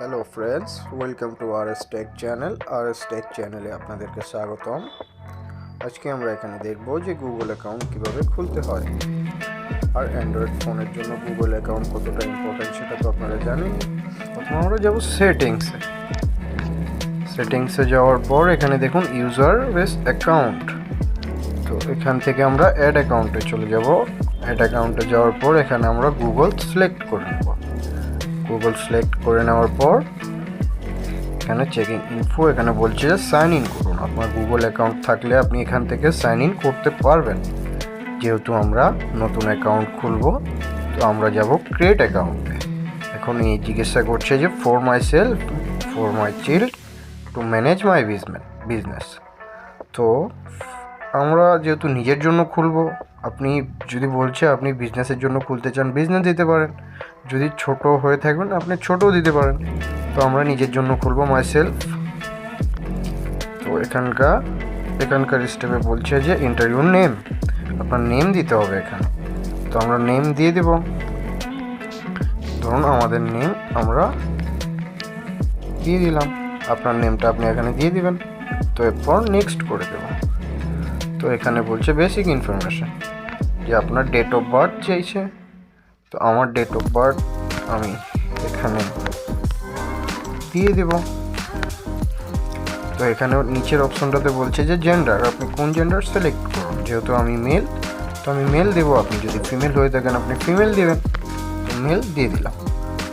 Hello friends, welcome to RS tech channel. RS tech চ্যানেলে আপনাদেরকে স্বাগতম। আজকে আমরা এখানে দেখব যে গুগল অ্যাকাউন্ট কিভাবে খুলতে হয়। আর অ্যান্ড্রয়েড ফোনের জন্য গুগল অ্যাকাউন্ট কতটা ইম্পর্টেন্ট সেটা তো আপনারা জানেন। প্রথমে আমরা যাব সেটিংসে যাওয়ার পর এখানে দেখুন ইউজার বেস অ্যাকাউন্ট। তো এখান থেকে আমরা অ্যাড অ্যাকাউন্টে চলে যাব। অ্যাড অ্যাকাউন্টে যাওয়ার পর এখানে আমরা গুগল সিলেক্ট করে নেব। গুগল সিলেক্ট করে নেওয়ার পর এখানে চেকিং ইনফো এখানে বলছে যে সাইন ইন করুন। আপনার গুগল অ্যাকাউন্ট থাকলে আপনি এখান থেকে সাইন ইন করতে পারবেন। যেহেতু আমরা নতুন অ্যাকাউন্ট খুলব, তো আমরা যাব ক্রিয়েট অ্যাকাউন্টে। এখন এই জিজ্ঞাসা করছে যে for my self, for my child, to manage my business. তো আমরা যেহেতু নিজের জন্য খুলব, আপনি যদি বলছে আপনি বিজনেসের জন্য খুলতে চান, বিজনেস দিতে পারেন। যদি ছোট হয়ে থাকবেন আপনি ছোটও দিতে পারেন। তো আমরা নিজের জন্য খুলব মাই সেলফ। তো এখানকার স্টেপে বলছে যে ইন্টারভিউ নেম, আপনার নেম দিতে হবে এখানে। তো আমরা নেম দিয়ে দেব। ধরুন আমাদের নেম আমরা দিয়ে দিলাম। আপনার নেমটা আপনি এখানে দিয়ে দিবেন। তো এরপর নেক্সট করে দেব। তো এখানে বলছে বেসিক ইনফরমেশন, যে আপনার ডেট অফ বার্থ চাইছে। তো আমার ডেট অফ বার্থ আমি এখানে দিয়ে দেব। তো এখানে নিচের অপশনটাতে বলছে যে জেন্ডার, আপনি কোন জেন্ডার সিলেক্ট করুন। যেহেতু আমি মেল, তো আমি মেল দেবো। আপনি যদি ফিমেল হয়ে থাকেন আপনি ফিমেল দেবেন। তো মেল দিয়ে দিলাম।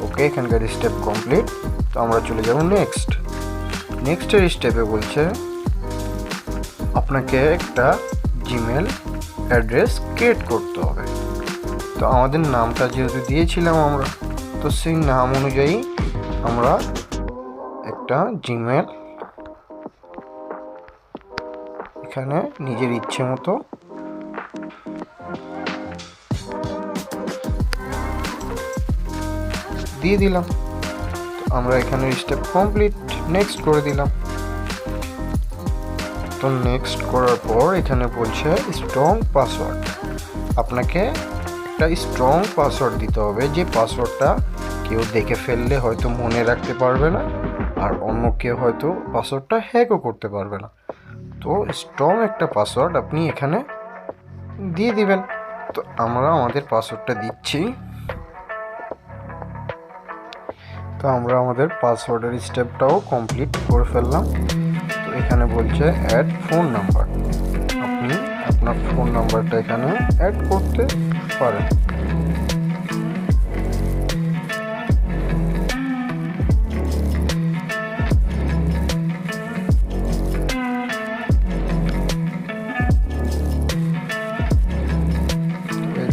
ওকে, এখানকার স্টেপ কমপ্লিট। তো আমরা চলে যাব নেক্সটের স্টেপে বলছে আপনাকে একটা জিমেল অ্যাড্রেস ক্রিয়েট করতে হবে। তো আমাদের নামটা যেহেতু দিয়েছিলাম আমরা, তো সেই নাম অনুযায়ী আমরা একটা জিমেল এখানে নিজের ইচ্ছে মতো দিয়ে দিলাম। তো আমরা এখানে স্টেপ কমপ্লিট, নেক্সট করে দিলাম। তো নেক্সট করার পর এখানে বলছে স্ট্রং পাসওয়ার্ড। আপনাকে একটা স্ট্রং পাসওয়ার্ড দিতে হবে, যে পাসওয়ার্ডটা কেউ দেখে ফেললে হয়তো মনে রাখতে পারবে না, আর অন্য কেউ হয়তো পাসওয়ার্ডটা হ্যাকও করতে পারবে না। তো স্ট্রং একটা পাসওয়ার্ড আপনি এখানে দিয়ে দিবেন। তো আমরা আমাদের পাসওয়ার্ডটা দিচ্ছি। তো আমরা আমাদের পাসওয়ার্ডের স্টেপটাও কমপ্লিট করে ফেললাম। তো এখানে বলছে অ্যাড ফোন নাম্বার, আপনি আপনার ফোন নাম্বারটা এখানে অ্যাড করতে পারেন।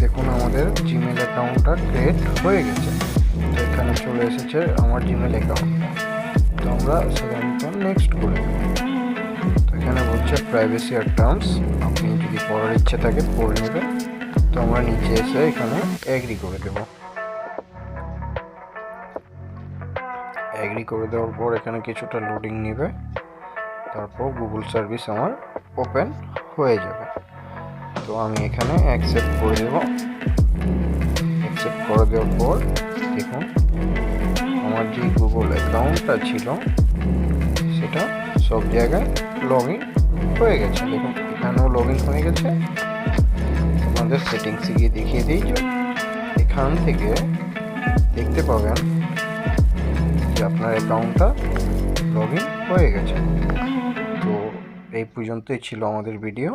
দেখুন আমাদের জিমেল অ্যাকাউন্টটা ক্রিয়েট হয়ে গেছে। তো এখানে চলে এসেছে আমার জিমেল অ্যাকাউন্টটা। তো আমরা সাধারণত নেক্সট করে দেব। তো এখানে বলছে প্রাইভেসি আর টার্মস, আপনি যদি পড়ার ইচ্ছে থাকে পড়ে নেবেন। তো আমরা নিচে এসে এখানে এগ্রি করে দেব। এগ্রি করে দেওয়ার পর এখানে কিছুটা লোডিং নেবে, তারপর গুগল সার্ভিস আমার ওপেন হয়ে যাবে। তো আমি এখানে অ্যাকসেপ্ট করে দেব। অ্যাকসেপ্ট করে দেওয়ার পর দেখুন আমার যে গুগল অ্যাকাউন্টটা ছিল সেটা সব জায়গায় লগ ইন হয়ে গেছে। দেখুন এখানেও লগ ইন হয়ে গেছে। আমাদের সেটিংসে গিয়ে দেখিয়ে দিই যে এখান থেকে দেখতে পাবেন যে আপনার অ্যাকাউন্টটা লগ ইন হয়ে গেছে। তো এই পর্যন্তই ছিল আমাদের ভিডিও।